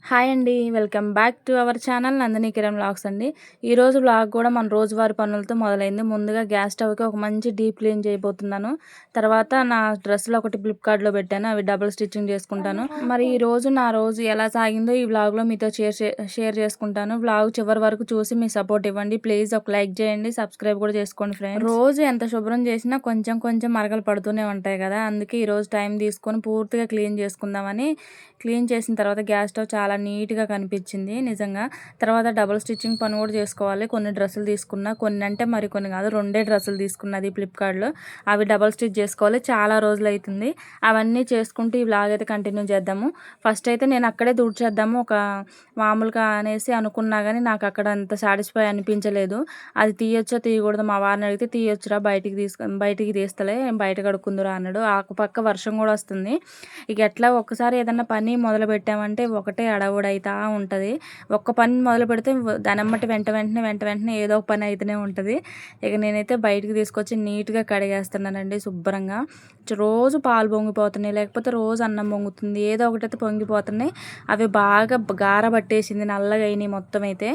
Hi అండి. Welcome back to our channel Nandini Kiran vlogs అండి. ఈరోజు వ్లాగ్ కూడా మన రోజువారీ పనులతో మొదలైంది. ముందుగా గ్యాస్ స్టవ్‌కి ఒక మంచి డీప్ క్లీన్ చేయబోతున్నాను. తర్వాత నా డ్రెస్సులు ఒకటి ఫ్లిప్‌కార్ట్‌లో పెట్టాను. అవి డబుల్ స్టిచ్చింగ్ చేసుకుంటాను. మరి ఈరోజు నా రోజు ఎలా సాగిందో ఈ వ్లాగ్‌లో మీతో షేర్ చేసుకుంటాను. వ్లాగ్ చివరి వరకు చూసి మీ సపోర్ట్ ఇవ్వండి. ప్లీజ్ ఒక లైక్ చేయండి. సబ్స్క్రైబ్ కూడా చేసుకోండి ఫ్రెండ్స్. రోజు ఎంత శుభ్రం చేసినా కొంచెం కొంచెం మరకలు పడుతూనే ఉంటాయి కదా. అందుకే ఈరోజు టైం తీసుకొని పూర్తిగా క్లీన్ చేసుకుందామని క్లీన్ చేసిన తర్వాత గ్యాస్ స్టవ్ చాలా నీట్గా కనిపించింది నిజంగా. తర్వాత డబుల్ స్టిచ్చింగ్ పని కూడా చేసుకోవాలి. కొన్ని డ్రెస్సులు తీసుకున్నా, కొన్ని అంటే మరి కొన్ని కాదు, 2 డ్రెస్సులు తీసుకున్నది ఫ్లిప్కార్ట్లో. అవి డబుల్ స్టిచ్ చేసుకోవాలి. చాలా రోజులు అవుతుంది. అవన్నీ చేసుకుంటూ ఈ వ్లాగ్ అయితే కంటిన్యూ చేద్దాము. ఫస్ట్ అయితే నేను అక్కడే తుడిచేద్దాము ఒక మామూలుగా అనేసి అనుకున్నా కానీ నాకు అక్కడ అంత సాటిస్ఫై అనిపించలేదు. అది తీయొచ్చో తీయకూడదు, మా వారిని అడిగితే తీయొచ్చురా బయటికి తీస్తలే, బయట కడుక్కుందురా అన్నాడు. ఆ పక్క వర్షం కూడా వస్తుంది. ఇక ఎట్లా ఒక్కసారి ఏదన్నా పని మొదలు పెట్టామంటే ఒకటే అడవుడైతా ఉంటుంది. ఒక్క పని మొదలు పెడితే దానమ్మటి వెంటనే ఏదో ఒక పని అయితేనే ఉంటుంది. ఇక నేనైతే బయటికి తీసుకొచ్చి నీట్గా కడిగేస్తున్నానండి శుభ్రంగా. రోజు పాలు పొంగిపోతున్నాయి, లేకపోతే రోజు అన్నం పొంగుతుంది, ఏదో ఒకటైతే పొంగిపోతున్నాయి. అవి బాగా గార పట్టేసింది, నల్లగా అయినాయి మొత్తం అయితే.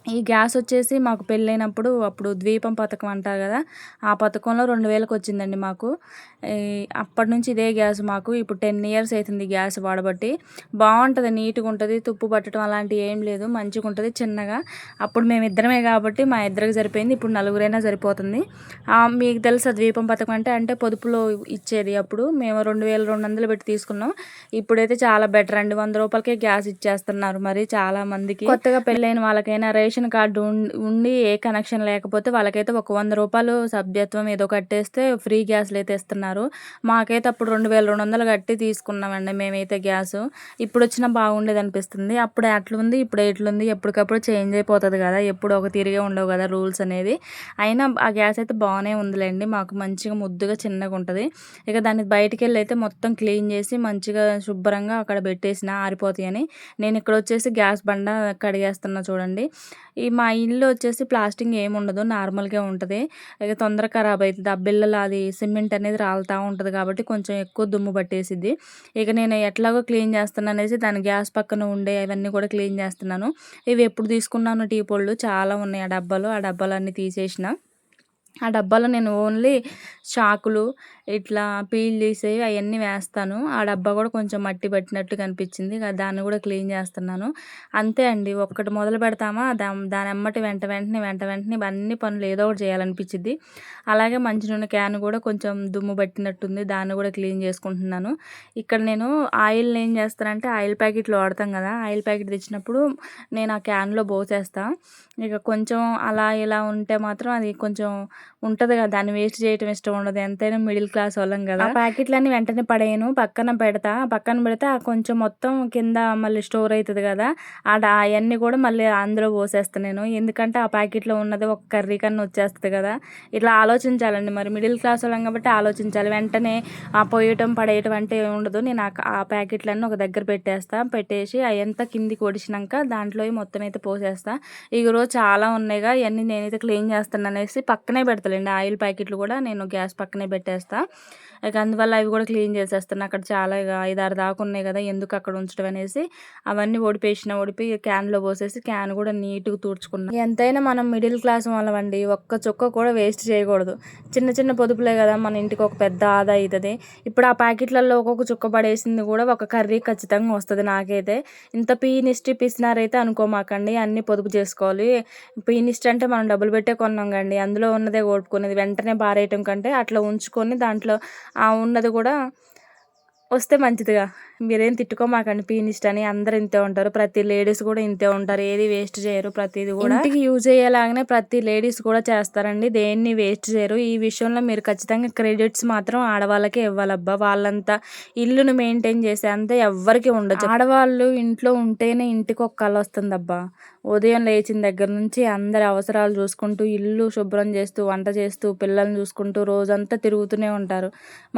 ఈ గ్యాస్ వచ్చేసి మాకు పెళ్ళైనప్పుడు అప్పుడు ద్వీపం పథకం అంటారు కదా, ఆ పథకంలో 2000కి వచ్చిందండి మాకు. అప్పటి నుంచి ఇదే గ్యాస్ మాకు. ఇప్పుడు 10 ఇయర్స్ అవుతుంది గ్యాస్ వాడబట్టి. బాగుంటుంది, నీట్గా ఉంటుంది, తుప్పు పట్టడం అలాంటివి ఏం లేదు, మంచిగా ఉంటుంది చిన్నగా. అప్పుడు మేము ఇద్దరమే కాబట్టి మా ఇద్దరికి సరిపోయింది. ఇప్పుడు నలుగురైనా సరిపోతుంది. మీకు తెలుసా ద్వీపం పథకం అంటే పొదుపులో ఇచ్చేది. అప్పుడు మేము 2200 పెట్టి తీసుకున్నాం. ఇప్పుడైతే చాలా బెటర్ అండి. 100 రూపాయలకే గ్యాస్ ఇచ్చేస్తున్నారు. మరి చాలా మందికి కొత్తగా పెళ్ళైన వాళ్ళకైనా రేషన్ కార్డు ఉండి ఏ కనెక్షన్ లేకపోతే వాళ్ళకైతే ఒక 100 రూపాయలు సభ్యత్వం ఏదో కట్టేస్తే ఫ్రీ గ్యాస్లు అయితే ఇస్తున్నారు. మాకైతే అప్పుడు 2200 కట్టి తీసుకున్నామండి మేమైతే గ్యాసు. ఇప్పుడు వచ్చినా బాగుండేది అనిపిస్తుంది. అప్పుడు అట్లుంది, ఇప్పుడు ఎట్లుంది, ఎప్పటికప్పుడు చేంజ్ అయిపోతుంది కదా, ఎప్పుడు ఒక తిరిగే ఉండవు కదా రూల్స్ అనేది. అయినా ఆ గ్యాస్ అయితే బాగానే ఉందిలేండి. మాకు మంచిగా ముద్దుగా చిన్నగా ఉంటుంది. ఇక దాన్ని బయటికి వెళ్ళి అయితే మొత్తం క్లీన్ చేసి మంచిగా శుభ్రంగా అక్కడ పెట్టేసిన ఆరిపోతాయని. నేను ఇక్కడ వచ్చేసి గ్యాస్ బండ కడిగేస్తున్నా చూడండి. మా ఇల్లు వచ్చేసి ప్లాస్టింగ్ ఏమి ఉండదు, నార్మల్గా ఉంటుంది. ఇక తొందరగా ఖరాబ్ అవుతుంది. ఆ బిల్లలు అది సిమెంట్ అనేది రాలుతూ ఉంటుంది కాబట్టి కొంచెం ఎక్కువ దుమ్ము పట్టేసిద్ది. ఇక నేను ఎట్లాగో క్లీన్ చేస్తాను అనేసి దాని గ్యాస్ పక్కన ఉండే అవన్నీ కూడా క్లీన్ చేస్తున్నాను. ఇవి ఎప్పుడు తీసుకున్నాను టీ పొళ్ళు చాలా ఉన్నాయి ఆ డబ్బాలన్నీ తీసేసిన. ఆ డబ్బాలో నేను ఓన్లీ చాకులు ఇట్లా పీల్ తీసేవి అవన్నీ వేస్తాను. ఆ డబ్బా కూడా కొంచెం మట్టి పట్టినట్టు కనిపించింది, దాన్ని కూడా క్లీన్ చేస్తున్నాను. అంతే అండి. ఒక్కటి మొదలు పెడతామా దాని ఎమ్మటి వెంటనే అన్ని పనులు ఏదో ఒకటి చేయాలనిపించింది. అలాగే మంచి నూనె క్యాన్ కూడా కొంచెం దుమ్ము పట్టినట్టుంది, దాన్ని కూడా క్లీన్ చేసుకుంటున్నాను. ఇక్కడ నేను ఆయిల్ ఏం చేస్తానంటే ఆయిల్ ప్యాకెట్లు వాడతాం కదా, ఆయిల్ ప్యాకెట్ తెచ్చినప్పుడు నేను ఆ క్యాన్లో పోసేస్తాను. ఇక కొంచెం అలా ఇలా ఉంటే మాత్రం అది కొంచెం ఉంటుంది కదా, దాన్ని వేస్ట్ చేయటం ఇష్టం ఉండదు. ఎంతైనా మిడిల్ క్లాస్ వాళ్ళం కదా. ఆ ప్యాకెట్లన్నీ వెంటనే పడేయను, పక్కన పెడితే ఆ కొంచెం మొత్తం కింద మళ్ళీ స్టోర్ అవుతుంది కదా, అవన్నీ కూడా మళ్ళీ అందులో పోసేస్తాను నేను. ఎందుకంటే ఆ ప్యాకెట్లో ఉన్నది ఒక కర్రీ కన్నా వచ్చేస్తుంది కదా. ఇట్లా ఆలోచించాలండి. మరి మిడిల్ క్లాస్ వాళ్ళం కాబట్టి ఆలోచించాలి. వెంటనే పోయటం పడేయటం అంటే ఉండదు. నేను ఆ ప్యాకెట్లన్నీ ఒక దగ్గర పెట్టేసి అవంతా కిందికి ఒడిచినాక దాంట్లో మొత్తం అయితే పోసేస్తా. ఈ రోజు చాలా ఉన్నాయిగా, ఇవన్నీ నేనైతే క్లీన్ చేస్తాను అనేసి పక్కనే పెడతానండి. ఆయిల్ ప్యాకెట్లు కూడా నేను గ్యాస్ పక్కనే పెట్టేస్తా. ఇక అందువల్ల అవి కూడా క్లీన్ చేసేస్తాను. అక్కడ చాలా ఇక 5-6 దాకా ఉన్నాయి కదా, ఎందుకు అక్కడ ఉంచడం అనేసి అవన్నీ ఓడిపి క్యాన్లో పోసేసి క్యాన్ కూడా నీట్గా తుడుచుకున్నాను. ఎంతైనా మనం మిడిల్ క్లాస్ వాళ్ళమండి, ఒక్క చుక్క కూడా వేస్ట్ చేయకూడదు. చిన్న చిన్న పొదుపులే కదా మన ఇంటికి ఒక పెద్ద ఆదా అవుతుంది. ఇప్పుడు ఆ ప్యాకెట్లలో ఒక్కొక్క చుక్క పడేసింది కూడా ఒక కర్రీ ఖచ్చితంగా వస్తుంది. నాకైతే ఇంత పిసినారైతే అనుకోమాకండి, అన్నీ పొదుపు చేసుకోవాలి. పీనిస్ట్ అంటే మనం డబ్బులు పెట్టే కొన్నాం కండి, అందులో ఉన్నదే ఓడుకునేది. వెంటనే పారేయటం కంటే అట్లా ఉంచుకొని దాంట్లో ఉన్నది కూడా వస్తే మంచిదిగా. మీరేం తిట్టుకోమాకండి పీనిస్ట్ అని, అందరు ఇంతే ఉంటారు. ప్రతి లేడీస్ కూడా ఇంతే ఉంటారు, ఏది వేస్ట్ చేయరు. ప్రతిది కూడా ఇంటికి యూజ్ అయ్యేలాగానే ప్రతి లేడీస్ కూడా చేస్తారండి, దేన్ని వేస్ట్ చేయరు. ఈ విషయంలో మీరు ఖచ్చితంగా క్రెడిట్స్ మాత్రం ఆడవాళ్ళకే ఇవ్వాలబ్బా. వాళ్ళంతా ఇల్లును మెయింటైన్ చేసే అంతా ఎవ్వరికి ఉండదు. ఆడవాళ్ళు ఇంట్లో ఉంటేనే ఇంటికి ఒక కళ వస్తుందబ్బా. ఉదయం లేచిన దగ్గర నుంచి అందరి అవసరాలు చూసుకుంటూ, ఇల్లు శుభ్రం చేస్తూ, వంట చేస్తూ, పిల్లల్ని చూసుకుంటూ రోజంతా తిరుగుతూనే ఉంటారు.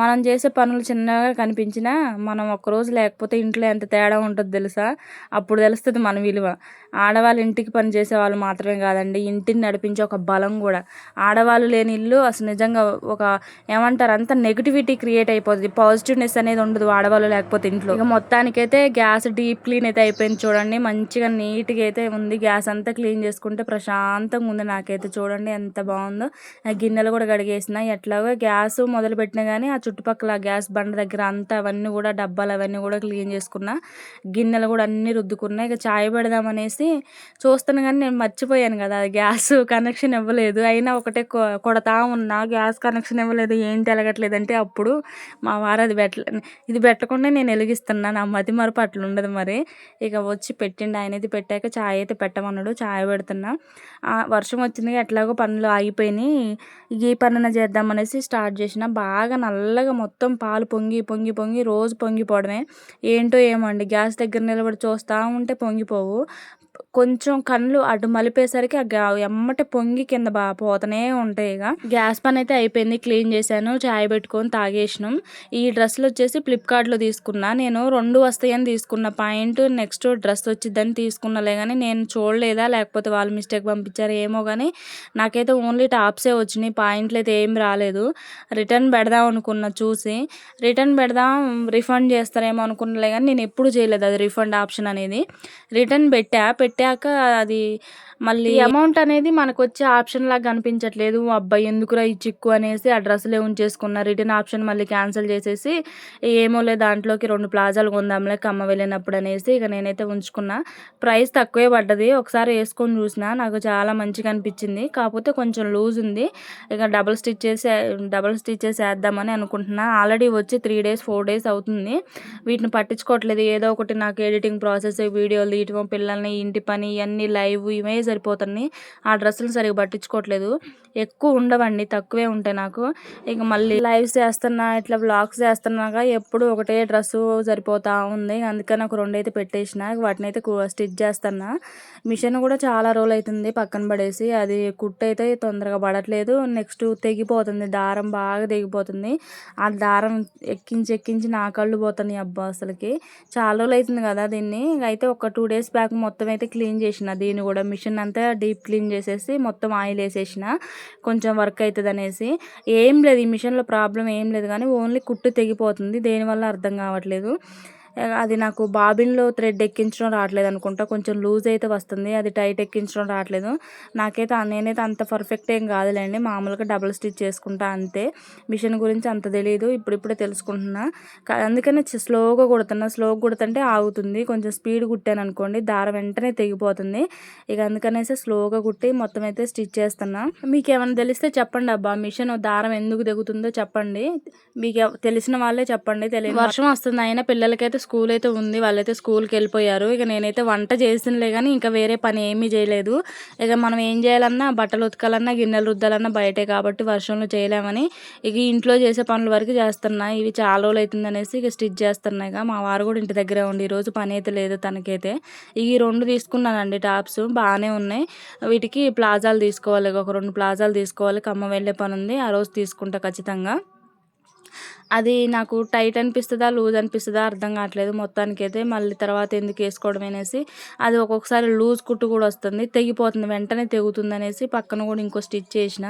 మనం చేసే పనులు చిన్నగా కనిపించినా మనం ఒక్కరోజు లేకపోతే ఇంట్లో ఎంత తేడా ఉంటుందో తెలుసా? అప్పుడు తెలుస్తుంది మన విలువ. ఆడవాళ్ళు ఇంటికి పని చేసేవాళ్ళు మాత్రమే కాదండి, ఇంటిని నడిపించే ఒక బలం కూడా. ఆడవాళ్ళు లేని ఇల్లు అసలు నిజంగా ఒక ఏమంటారు, అంత నెగిటివిటీ క్రియేట్ అయిపోతుంది, పాజిటివ్నెస్ అనేది ఉండదు ఆడవాళ్ళు లేకపోతే ఇంట్లో. ఇక మొత్తానికైతే గ్యాస్ డీప్ క్లీన్ అయితే అయిపోయింది చూడండి, మంచిగా నీట్గా అయితే ఉంది. గ్యాస్ అంతా క్లీన్ చేసుకుంటే ప్రశాంతంగా ఉంది నాకైతే. చూడండి ఎంత బాగుందో. గిన్నెలు కూడా కడిగేసిన. ఎట్లాగో గ్యాస్ మొదలు పెట్టినా కానీ ఆ చుట్టుపక్కల గ్యాస్ బండ దగ్గర అంతా అవన్నీ కూడా డబ్బాలు అవన్నీ కూడా క్లీన్ చేసుకున్నా. గిన్నెలు కూడా అన్నీ రుద్దుకున్నా. ఇక చాయ్ పెడదామనేసి చూస్తున్నా కానీ నేను మర్చిపోయాను కదా, గ్యాస్ కనెక్షన్ ఇవ్వలేదు. అయినా ఒకటే కొడతా ఉన్నా, గ్యాస్ కనెక్షన్ ఇవ్వలేదు, ఏంటి వెలగట్లేదు అంటే అప్పుడు మా వారు ఇది పెట్టకుండా నేను వెలిగిస్తున్నా. నా మతి మరపు అట్లా ఉండదు మరి. ఇక వచ్చి పెట్టిండు ఆయన. అయితే పెట్టాక చాయ్ అయితే పెట్టమన్నాడు, చాయ్ పెడుతున్నా. వర్షం వచ్చింది, ఎట్లాగో పనులు ఆగిపోయినాయి. ఈ పనున చేద్దామనేసి స్టార్ట్ చేసిన. బాగా నల్లగా మొత్తం పాలు పొంగి పొంగి పొంగి రోజు పొంగిపోవడమే. ఏంటో ఏమో అండి, గ్యాస్ దగ్గర నిలబడి చూస్తూ ఉంటే పొంగిపోవు. కొంచెం కళ్ళు అటు మలిపేసరికి ఎమ్మటే పొంగి కింద పోతూనే ఉంటాయి. ఇక గ్యాస్ పని అయితే అయిపోయింది, క్లీన్ చేశాను, చాయ్ పెట్టుకొని తాగేసినాం. ఈ డ్రెస్సులు వచ్చేసి ఫ్లిప్కార్ట్లో తీసుకున్నా. నేను 2 వస్తాయని తీసుకున్న, పాయింట్ నెక్స్ట్ డ్రెస్ వచ్చిద్దని తీసుకున్నలే కానీ నేను చూడలేదా లేకపోతే వాళ్ళు మిస్టేక్ పంపించారు ఏమో కానీ నాకైతే ఓన్లీ టాప్సే వచ్చినాయి, పాయింట్లు అయితే ఏం రాలేదు. రిటర్న్ పెడదాం అనుకున్నా, చూసి రిటర్న్ పెడదాం రిఫండ్ చేస్తారేమో అనుకున్నలే కానీ నేను ఎప్పుడు చేయలేదు అది రిఫండ్ ఆప్షన్ అనేది. రిటర్న్ పెట్టాక అది మళ్ళీ అమౌంట్ అనేది మనకు వచ్చే ఆప్షన్ లాగా కనిపించట్లేదు. అబ్బాయి ఎందుకురా ఈ చిక్కు అనేసి ఆ డ్రెస్సులే ఉంచేసుకున్నా. రిటర్న్ ఆప్షన్ మళ్ళీ క్యాన్సిల్ చేసేసి ఏమోలే దాంట్లోకి 2 ప్లాజాలు కొందాంలే కమ్మ వెళ్ళినప్పుడు అనేసి ఇక నేనైతే ఉంచుకున్నా. ప్రైస్ తక్కువే పడ్డది. ఒకసారి వేసుకొని చూసిన, నాకు చాలా మంచిగా అనిపించింది. కాకపోతే కొంచెం లూజ్ ఉంది. ఇక డబుల్ స్టిచ్చెస్ వేద్దామని అనుకుంటున్నా. ఆల్రెడీ వచ్చి 3 డేస్ 4 డేస్ అవుతుంది. వీటిని పట్టించుకోవట్లేదు. ఏదో ఒకటి నాకు ఎడిటింగ్ ప్రాసెస్, వీడియోలు తీయటం, పిల్లల్ని, ఇంటి పని, ఇవన్నీ లైవ్ ఇవే సరిపోతున్నాయి. ఆ డ్రెస్సులు సరిగ్గా పట్టించుకోవట్లేదు. ఎక్కువ ఉండవండి, తక్కువే ఉంటాయి నాకు. ఇక మళ్ళీ లైవ్స్ చేస్తున్నా, ఇట్లా వ్లాగ్స్ చేస్తున్నాగా ఎప్పుడు ఒకటే డ్రెస్సు సరిపోతూ ఉంది. అందుకని నాకు 2 అయితే పెట్టేసిన. వాటిని అయితే స్టిచ్ చేస్తున్నా. మిషన్ కూడా చాలా రోజులు అవుతుంది పక్కన పడేసి. అది కుట్టు అయితే తొందరగా పడట్లేదు. నెక్స్ట్ తెగిపోతుంది, దారం బాగా తెగిపోతుంది. ఆ దారం ఎక్కించి నా కళ్ళు పోతున్నాయి అబ్బా అసలుకి. చాలా రోజులు అవుతుంది కదా దీన్ని. అయితే ఒక 2 డేస్ బ్యాక్ మొత్తం అయితే క్లీన్ చేసిన. దీన్ని కూడా మిషన్ అంతా డీప్ క్లీన్ చేసేసి మొత్తం ఆయిల్ వేసేసిన, కొంచెం వర్క్ అవుతుంది అనేసి. ఏం లేదు ఈ మిషన్లో ప్రాబ్లం ఏం లేదు కానీ ఓన్లీ కుట్టు తెగిపోతుంది, దేనివల్ల అర్థం కావట్లేదు. అది నాకు బాబిన్లో థ్రెడ్ ఎక్కించడం రావట్లేదు అనుకుంటా, కొంచెం లూజ్ అయితే వస్తుంది, అది టైట్ ఎక్కించడం రావట్లేదు. నేనైతే అంత పర్ఫెక్ట్ ఏం కాదులేండి, మామూలుగా డబుల్ స్టిచ్ చేసుకుంటా అంతే. మిషన్ గురించి అంత తెలియదు, ఇప్పుడిప్పుడే తెలుసుకుంటున్నా. అందుకనే స్లోగా కుడుతుంటే ఆగుతుంది. కొంచెం స్పీడ్ కుట్టాను అనుకోండి దారం వెంటనే తెగిపోతుంది. ఇక అందుకనేసి స్లోగా కుట్టి మొత్తం అయితే స్టిచ్ చేస్తున్నా. మీకు ఏమైనా తెలిస్తే చెప్పండి అబ్బా, మిషన్ దారం ఎందుకు తెగుతుందో చెప్పండి, మీకు తెలిసిన వాళ్ళే చెప్పండి. వర్షం వస్తుంది, అయినా పిల్లలకైతే స్కూల్ అయితే ఉంది, వాళ్ళైతే స్కూల్కి వెళ్ళిపోయారు. ఇక నేనైతే వంట చేసినలే కానీ ఇంకా వేరే పని ఏమీ చేయలేదు. ఇక మనం ఏం చేయాలన్నా, బట్టలు ఉతకాలన్నా, గిన్నెలు రుద్దాలన్నా బయటే కాబట్టి వర్షంలో చేయలేమని ఇక ఇంట్లో చేసే పనుల వరకు చేస్తున్నా. ఇవి చాలా రోజులు అవుతుంది అనేసి ఇక స్టిచ్ చేస్తున్నాయి. ఇక మా వారు కూడా ఇంటి దగ్గరే ఉండి ఈరోజు పని అయితే లేదు తనకైతే. ఈ 2 తీసుకున్నానండి టాప్స్, బాగానే ఉన్నాయి. వీటికి ప్లాజాలు తీసుకోవాలి, ఒక 2 ప్లాజాలు తీసుకోవాలి. ఖమ్మం వెళ్ళే పని ఉంది, ఆ రోజు తీసుకుంటా ఖచ్చితంగా. అది నాకు టైట్ అనిపిస్తుందా లూజ్ అనిపిస్తుందా అర్థం కావట్లేదు. మొత్తానికైతే మళ్ళీ తర్వాత ఎందుకు వేసుకోవడం అనేసి, అది ఒక్కొక్కసారి లూజ్ కుట్టు కూడా వస్తుంది, తెగిపోతుంది, వెంటనే తెగుతుంది అనేసి పక్కన కూడా ఇంకో స్టిచ్ చేసిన.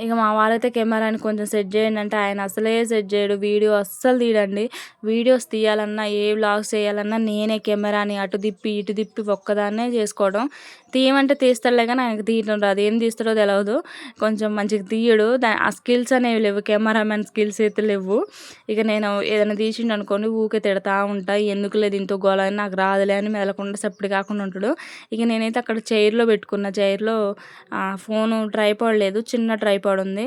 ఇక మా వారైతే కెమెరాని కొంచెం సెట్ చేయండి అంటే ఆయన అసలే సెట్ చేయడు, వీడియో అస్సలు తీయడండి. వీడియోస్ తీయాలన్నా, ఏ వ్లాగ్స్ చేయాలన్నా నేనే కెమెరాని అటు తిప్పి ఇటు తిప్పి ఒక్కదాన్నే చేసుకోవడం. తీయమంటే తీస్తాడులే కానీ ఆయనకు తీయడం రాదు, ఏం తీస్తాడో తెలియదు, కొంచెం మంచిగా తీయడు. ఆ స్కిల్స్ అనేవి లేవు, కెమెరామెన్ స్కిల్స్ అయితే లేవు. ఇక నేను ఏదైనా తీసిండు అనుకోండి ఊకే తిడతా ఉంటా, ఎందుకు లేదు ఇంతో గోళ అని, నాకు రాదులే అని మెదలకుండా సప్పుడు కాకుండా ఉంటాడు. ఇక నేనైతే అక్కడ చైర్లో పెట్టుకున్న, చైర్లో ఫోను ట్రైపాడ్ లేదు, చిన్న ట్రైపాడ్ ఉంది,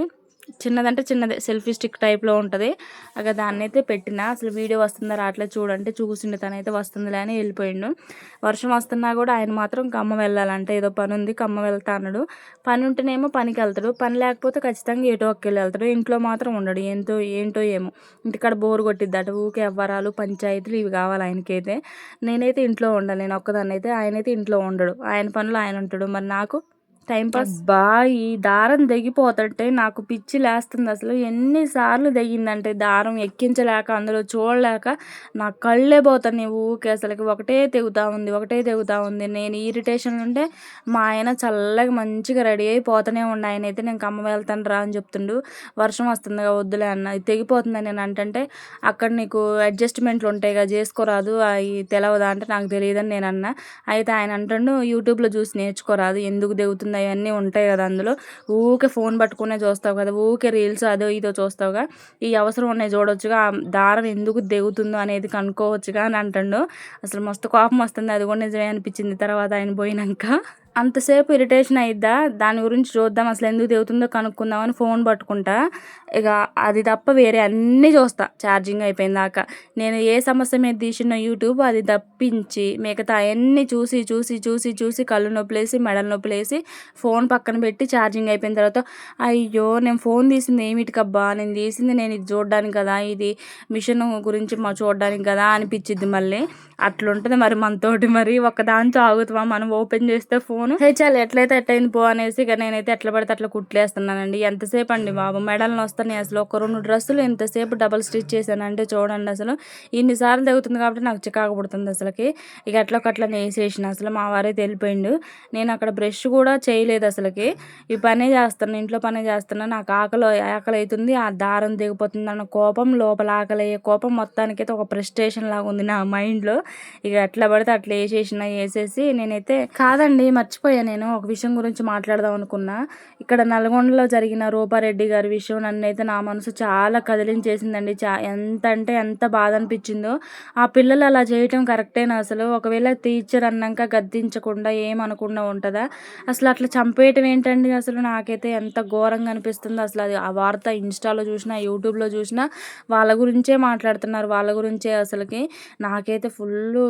చిన్నదంటే చిన్నదే సెల్ఫీ స్టిక్ టైప్లో ఉంటుంది. అక్కడ దాన్ని అయితే పెట్టిన. అసలు వీడియో వస్తుందా రావట్లేదు చూడంటే చూసిండు, తనైతే వస్తుందిలే అని వెళ్ళిపోయిండు. వర్షం వస్తున్నా కూడా ఆయన మాత్రం ఖమ్మం వెళ్ళాలంటే, ఏదో పని ఉంది ఖమ్మం వెళ్తా అన్నాడు. పని ఉంటేనేమో పనికి వెళ్తాడు, పని లేకపోతే ఖచ్చితంగా ఏటో ఒక్కెళ్ళి వెళ్తాడు, ఇంట్లో మాత్రం ఉండడు. ఏంటో ఏమో ఇంటికాడ బోర్ కొట్టిద్ది అటు, ఊకే అవ్వరాలు పంచాయతీలు ఇవి కావాలి ఆయనకైతే. నేనైతే ఇంట్లో ఉండాలి, నేను ఒక్కదాన్ని అయితే, ఆయనైతే ఇంట్లో ఉండడు, ఆయన పనులు ఆయన ఉంటాడు. మరి నాకు టైంపాస్. అబ్బా! ఈ దారం తెగిపోతుంటే నాకు పిచ్చి లేస్తుంది అసలు. ఎన్ని సార్లు తెగిందంటే దారం ఎక్కించలేక, అందులో చూడలేక నా కళ్ళే పోతున్నాయి ఊకే అసలకి. ఒకటే తెగుతా ఉంది, ఒకటే తెగుతా ఉంది. నేను ఇరిటేషన్‌లో ఉంటే మా ఆయన చల్లగా మంచిగా రెడీ అయ్యి పోతూనే ఉండు. ఆయనైతే నేను ఖమ్మం వెళ్తాను రా అని చెప్తుండు. వర్షం వస్తుందిగా వద్దులే అన్న. ఇది తెగిపోతుందని నేను అంటంటే, అక్కడ నీకు అడ్జస్ట్‌మెంట్లు ఉంటాయిగా చేసుకోరాదు అయి తెలవదా అంటే, నాకు తెలియదని నేను అన్నా. అయితే ఆయన అంటుండు యూట్యూబ్‌లో చూసి నేర్చుకోరాదు ఎందుకు తెగుతుంది అవన్నీ ఉంటాయి కదా అందులో. ఊకే ఫోన్ పట్టుకునే చూస్తావు కదా, ఊకే రీల్స్ అదో ఇదో చూస్తావుగా, ఈ అవసరం ఉన్నాయి చూడొచ్చుగా, ఆ దారం ఎందుకు తెగుతుందో అనేది కనుక్కోవచ్చుగా అని అంటుండు. అసలు మస్తు కోపం వస్తుంది. అది కూడా నిజమే అనిపించింది తర్వాత ఆయన పోయినాక. అంతసేపు ఇరిటేషన్ అయిద్దా, దాని గురించి చూద్దాం అసలు ఎందుకు తెగుతుందో కనుక్కుందామని ఫోన్ పట్టుకుంటా. ఇక అది తప్ప వేరే అన్నీ చూస్తా ఛార్జింగ్ అయిపోయిన దాకా. నేను ఏ సమస్య మీద తీసిన యూట్యూబ్ అది తప్పించి మిగతా అవన్నీ చూసి చూసి చూసి చూసి కళ్ళు నొప్పులేసి మెడలు నొప్పులేసి ఫోన్ పక్కన పెట్టి ఛార్జింగ్ అయిపోయిన తర్వాత, అయ్యో నేను ఫోన్ తీసింది ఏమిటికబ్బా, నేను తీసింది నేను ఇది చూడడానికి కదా, ఇది మిషన్ గురించి చూడడానికి కదా అనిపించిద్ది మళ్ళీ. అట్లుంటుంది మరి మనతోటి. మరి ఒక్కదాంతో ఆగుతామా మనం? ఓపెన్ చేస్తే ఫోను చాలు ఎట్లయితే ఎట్లయింది పో అనేసి ఇక నేనైతే ఎట్లా పడితే అట్లా కుట్లేస్తున్నానండి. ఎంతసేపు అండి బాబు, మెడలు నొస్తున్నాయి అసలు. ఒక 2 డ్రెస్సులు ఎంతసేపు డబల్ స్టిచ్ చేశానంటే చూడండి అసలు. ఇన్నిసార్లు తెగుతుంది కాబట్టి నాకు చికాకు పుడుతుంది అసలుకి. ఇక ఎట్లా నేసేసిన అసలు. మా వారైతే వెళ్ళిపోయిండు. నేను అక్కడ బ్రష్ కూడా చేయలేదు అసలుకి. ఈ పనే చేస్తున్నా, ఇంట్లో పనే చేస్తున్నా. నాకు ఆకలి అవుతుంది, ఆ దారం తెగిపోతుంది అన్న కోపం, లోపల ఆకలి అయ్యే కోపం, మొత్తానికైతే ఒక ప్రెస్టేషన్ లాగా ఉంది నా మైండ్లో. ఇక ఎట్లా పడితే అట్లా వేసేసి నేనైతే కాదండి, మర్చిపోయా. నేను ఒక విషయం గురించి మాట్లాడదాం అనుకున్నా. ఇక్కడ నల్గొండలో జరిగిన రూపారెడ్డి గారి విషయం నన్నైతే నా మనసు చాలా కదిలించేసిందండి. ఎంత అంటే ఎంత బాధ అనిపించిందో. ఆ పిల్లలు అలా చేయటం కరెక్టేనా అసలు? ఒకవేళ టీచర్ అన్నాక గద్దించకుండా ఏమనకుండా ఉంటుందా? అసలు అట్లా చంపేయటం ఏంటండి అసలు? నాకైతే ఎంత ఘోరంగా అనిపిస్తుందో అసలు. అది ఆ వార్త ఇన్స్టాలో చూసినా, యూట్యూబ్లో చూసినా వాళ్ళ గురించే మాట్లాడుతున్నారు, వాళ్ళ గురించే అసలుకి. నాకైతే ఫుల్లు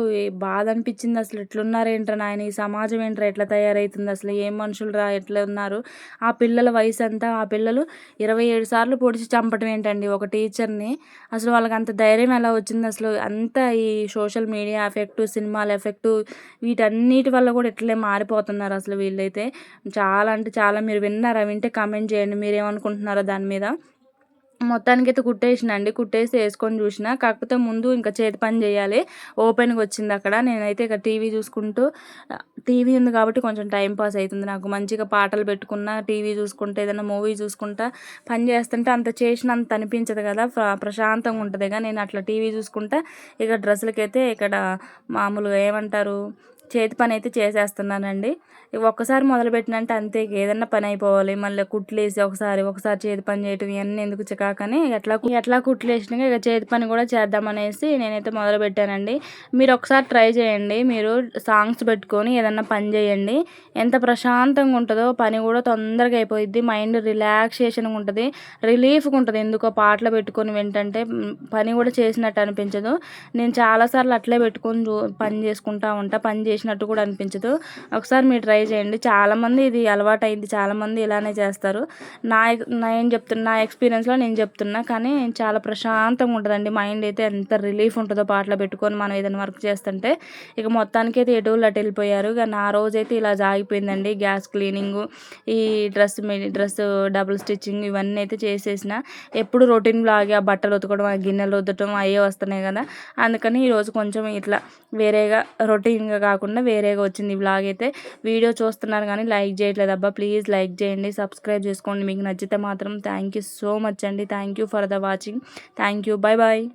బాధ అనిపించింది అసలు. ఎట్లున్నారేంట్రా నాయన, ఈ సమాజం ఏంట్రా ఎట్లా తయారవుతుంది అసలు? ఏం మనుషులు రా ఎట్లా ఉన్నారు? ఆ పిల్లల వయసు ఎంత? ఆ పిల్లలు 27 సార్లు పొడిచి చంపటం ఏంటండి ఒక టీచర్ని? అసలు వాళ్ళకి అంత ధైర్యం ఎలా వచ్చింది అసలు? అంతా ఈ సోషల్ మీడియా ఎఫెక్టు, సినిమాల ఎఫెక్టు, వీటన్నిటి వల్ల కూడా ఇట్లే మారిపోతున్నారు అసలు వీళ్ళైతే. చాలా అంటే చాలా. మీరు విన్నారా? వింటే కామెంట్ చేయండి మీరేమనుకుంటున్నారో దాని మీద. మొత్తానికైతే కుట్టేసినండి. కుట్టేసి వేసుకొని చూసిన. కాకపోతే ముందు ఇంకా చేతి పని చేయాలి. ఓపెన్గా వచ్చింది అక్కడ. నేనైతే ఇక టీవీ చూసుకుంటూ, టీవీ ఉంది కాబట్టి కొంచెం టైం పాస్ అవుతుంది నాకు. మంచిగా పాటలు పెట్టుకున్నా, టీవీ చూసుకుంటే, ఏదైనా మూవీ చూసుకుంటా పని చేస్తుంటే అంత చేసినంత అనిపించదు కదా, ప్రశాంతంగా ఉంటుంది. నేను అట్లా టీవీ చూసుకుంటా ఇక డ్రెస్సులకైతే ఇక్కడ మామూలుగా ఏమంటారు, చేతి పని అయితే చేసేస్తున్నానండి. ఒక్కసారి మొదలుపెట్టినంటే అంతే, ఏదన్నా పని అయిపోవాలి. మళ్ళీ కుట్లేసి ఒకసారి చేతి పని చేయటం ఇవన్నీ ఎందుకు చికాకని ఎట్లా కుట్లేసినాక ఇక చేతి పని కూడా చేద్దామనేసి నేనైతే మొదలుపెట్టానండి. మీరు ఒకసారి ట్రై చేయండి. మీరు సాంగ్స్ పెట్టుకొని ఏదన్నా పని చేయండి. ఎంత ప్రశాంతంగా ఉంటుందో పని కూడా తొందరగా అయిపోయిద్ది. మైండ్ రిలాక్సేషన్గా ఉంటుంది, రిలీఫ్గా ఉంటుంది. ఎందుకో పాటలు పెట్టుకొని వింటంటే పని కూడా చేసినట్టు అనిపించదు. నేను చాలాసార్లు అట్లే పెట్టుకొని పని చేసుకుంటా ఉంటా, పని చేసినట్టు కూడా అనిపించదు. ఒకసారి మీరు ట్రై చేయండి. చాలామంది ఇది అలవాటైంది, చాలామంది ఇలానే చేస్తారు. నేను చెప్తున్నా, నా ఎక్స్పీరియన్స్లో నేను చెప్తున్నా. కానీ చాలా ప్రశాంతంగా ఉంటుందండి. మైండ్ అయితే ఎంత రిలీఫ్ ఉంటుందో పాటలు పెట్టుకొని మనం ఏదైనా వర్క్ చేస్తుంటే. ఇక మొత్తానికి అయితే ఎటువలు అటు వెళ్ళిపోయారు. ఇక నా రోజైతే ఇలా జాగిపోయిందండి. గ్యాస్ క్లీనింగు, ఈ డ్రెస్ డబుల్ స్టిచ్చింగ్ ఇవన్నీ అయితే చేసేసిన. ఎప్పుడు రొటీన్ లాగా బట్టలు ఉతకడం, ఆ గిన్నెలు ఉతకడం అయ్యే వస్తున్నాయి కదా, అందుకని ఈరోజు కొంచెం ఇట్లా వేరేగా, రొటీన్గా కాకుండా వేరేగా వచ్చింది ఈ వ్లాగ్ అయితే. వీడియో చూస్తున్నారు కానీ లైక్ చేయట్లేదు అబ్బా, ప్లీజ్ లైక్ చేయండి, సబ్స్క్రైబ్ చేసుకోండి మీకు నచ్చితే మాత్రం. థ్యాంక్ యూ సో మచ్ అండి. Thank you for the watching. Thank you. Bye bye.